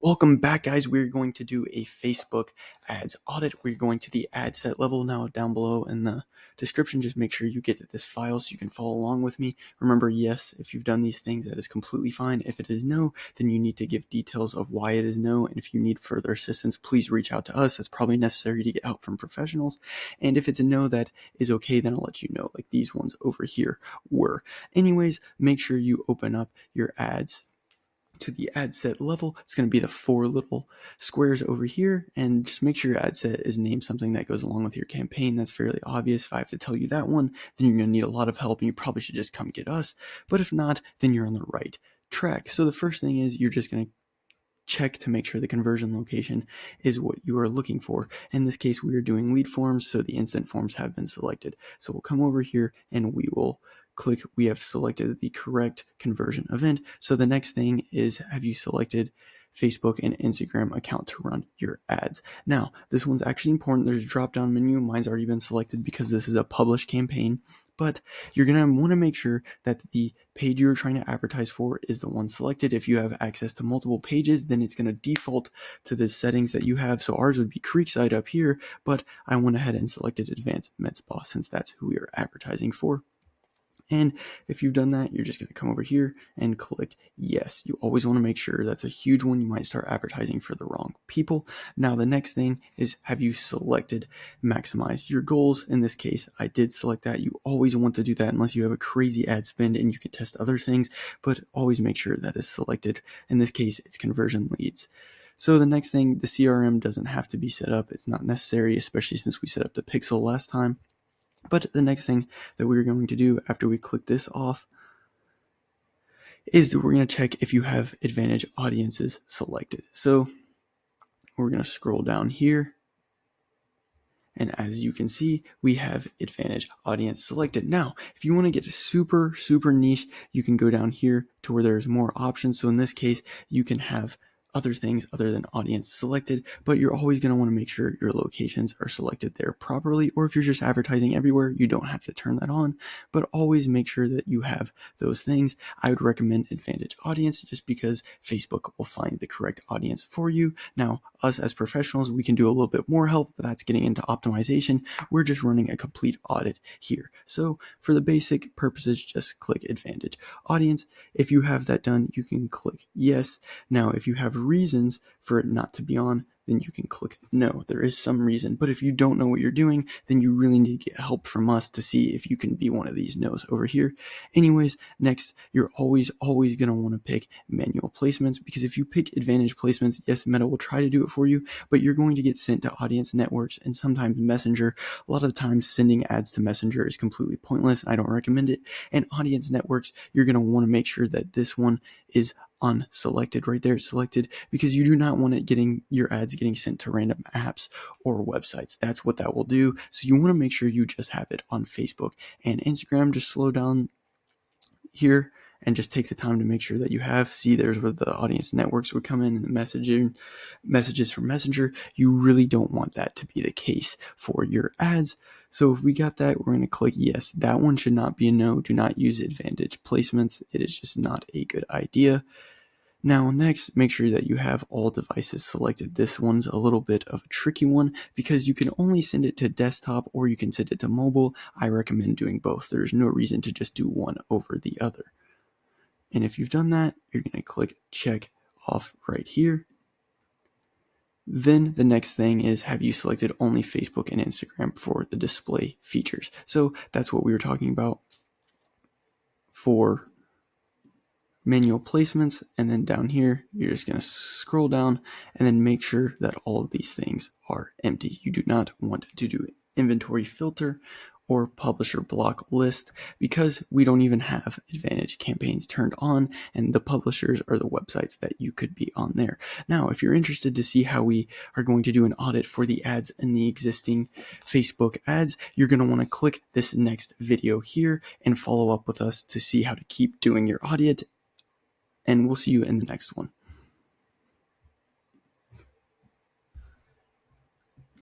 Welcome back, guys. We're going to do a Facebook ads audit. We're going to the ad set level now. Down below in the description, just make sure you get this file so you can follow along with me. Remember, yes, if you've done these things, that is completely fine. If it is no, then you need to give details of why it is no. And if you need further assistance, please reach out to us. That's probably necessary to get help from professionals. And if it's a no, that is okay, then I'll let you know, like these ones over here were. Anyways, make sure you open up your ads to the ad set level. It's going to be the 4 little squares over here, and just make sure your ad set is named something that goes along with your campaign. That's fairly obvious. If I have to tell you that one, then you're going to need a lot of help and you probably should just come get us. But if not, then you're on the right track. So the first thing is you're just going to check to make sure the conversion location is what you are looking for. In this case, we are doing lead forms, so the instant forms have been selected. So we'll come over here and we will click, we have selected the correct conversion event. So the next thing is, have you selected Facebook and Instagram account to run your ads? Now, this one's actually important. There's a drop-down menu. Mine's already been selected because this is a published campaign, but you're going to want to make sure that the page you're trying to advertise for is the one selected. If you have access to multiple pages, then it's going to default to the settings that you have. So ours would be Creekside up here, but I went ahead and selected Advanced Med Spa since that's who we are advertising for. And if you've done that, you're just going to come over here and click yes. You always want to make sure that's a huge one. You might start advertising for the wrong people. Now, the next thing is, have you selected maximize your goals? In this case, I did select that. You always want to do that unless you have a crazy ad spend and you can test other things, but always make sure that is selected. In this case, it's conversion leads. So the next thing, the CRM doesn't have to be set up. It's not necessary, especially since we set up the pixel last time. But the next thing that we're going to do after we click this off is that we're going to check if you have advantage audiences selected. So we're going to scroll down here. And as you can see, we have advantage audience selected. Now, if you want to get super niche, you can go down here to where there's more options. So in this case, you can have other things other than audience selected, but you're always going to want to make sure your locations are selected there properly. Or if you're just advertising everywhere, you don't have to turn that on, but always make sure that you have those things. I would recommend advantage audience just because Facebook will find the correct audience for you. Now, us as professionals, we can do a little bit more help, but that's getting into optimization. We're just running a complete audit here. So for the basic purposes, just click advantage audience. If you have that done, you can click yes. Now, if you have reasons for it not to be on, then you can click no. There is some reason, but if you don't know what you're doing, then you really need to get help from us to see if you can be one of these no's over here. Anyways, next, you're always going to want to pick manual placements, because if you pick advantage placements, yes, Meta will try to do it for you, but you're going to get sent to audience networks and sometimes Messenger. A lot of the times sending ads to Messenger is completely pointless. I don't recommend it. And audience networks, you're going to want to make sure that this one is unselected. Right there, it's selected, because you do not want it getting your ads getting sent to random apps or websites. That's what that will do. So you want to make sure you just have it on Facebook and Instagram. Just slow down here and just take the time to make sure that you have. See, there's where the audience networks would come in and the messages from Messenger. You really don't want that to be the case for your ads. So if we got that, we're going to click yes. That one should not be a no. Do not use advantage placements. It is just not a good idea. Now, next, make sure that you have all devices selected. This one's a little bit of a tricky one because you can only send it to desktop or you can send it to mobile. I recommend doing both. There's no reason to just do one over the other. And if you've done that, you're going to click check off right here. Then the next thing is, have you selected only Facebook and Instagram for the display features? So that's what we were talking about for manual placements. And then down here, you're just going to scroll down and then make sure that all of these things are empty. You do not want to do inventory filter or publisher block list, because we don't even have advantage campaigns turned on, and the publishers are the websites that you could be on there. Now, if you're interested to see how we are going to do an audit for the ads in the existing Facebook ads, you're going to want to click this next video here and follow up with us to see how to keep doing your audit, and we'll see you in the next one.